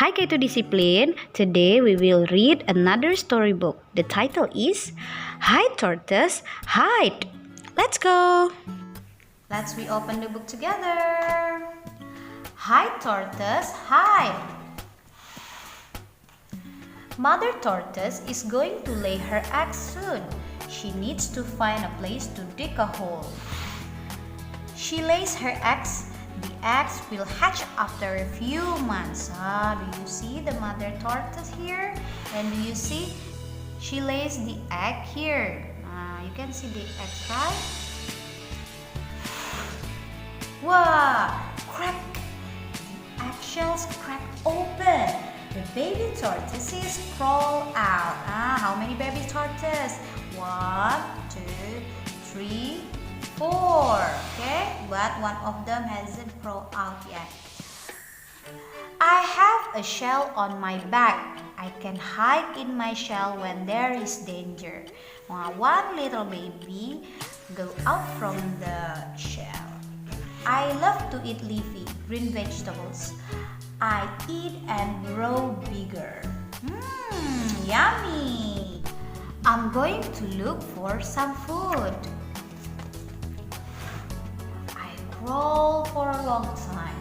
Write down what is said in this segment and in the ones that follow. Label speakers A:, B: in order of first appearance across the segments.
A: Hi K2 Discipline. Today we will read another storybook. The title is Hide Tortoise, Hide. Let's go. Let's reopen the book together. Hide Tortoise, hide. Mother Tortoise is going to lay her eggs soon. She needs to find a place to dig a hole. She lays her eggs. The eggs will hatch after a few months. Do you see the mother tortoise here? And do you see she lays the egg here? You can see the eggs, right? Wow! Crack! The eggshells crack open. The baby tortoises crawl out. How many baby tortoises? 1, 2, 3, 4. Okay, but one of them hasn't crawled out yet. I have a shell on my back. I can hide in my shell when there is danger. One little baby go out from the shell. I love to eat leafy green vegetables. I eat and grow bigger. Yummy! I'm going to look for some food. I crawl for a long time,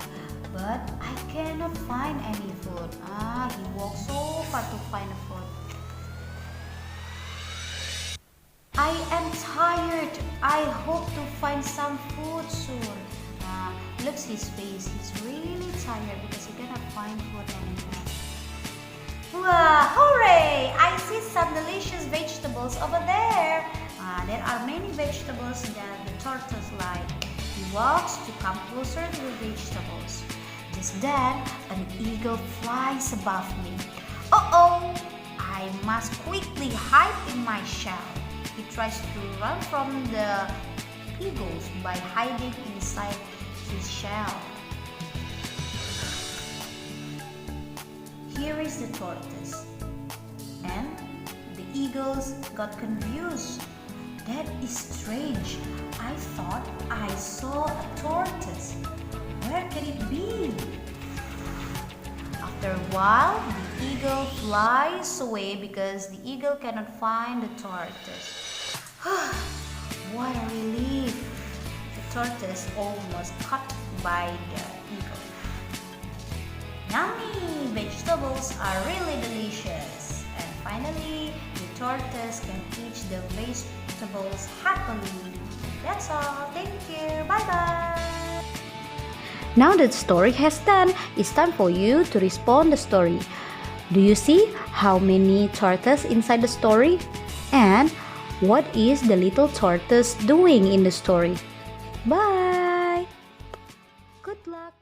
A: but I cannot find any food. He walked so far to find a food. I am tired. I hope to find some food soon. Looks his face. He's really tired because he cannot find food anymore. Wow! Hooray! I see some delicious vegetables over there. There are many vegetables that the tortoise like. He walks to come closer to the vegetables. Just then, an eagle flies above me. Uh-oh! I must quickly hide in my shell. He tries to run from the eagles by hiding inside his shell. Here is the tortoise. And the eagles got confused. That is strange. I thought I saw a tortoise. Where can it be? After a while, the eagle flies away because the eagle cannot find the tortoise. What a relief! The tortoise almost caught by the eagle. Yummy! Vegetables are really delicious. And finally, the tortoise can eat the vegetables happily. That's all. Thank you. Bye-bye. Now that the story has done, it's time for you to respond the story. Do you see how many tortoises inside the story? And what is the little tortoise doing in the story? Bye! Good luck!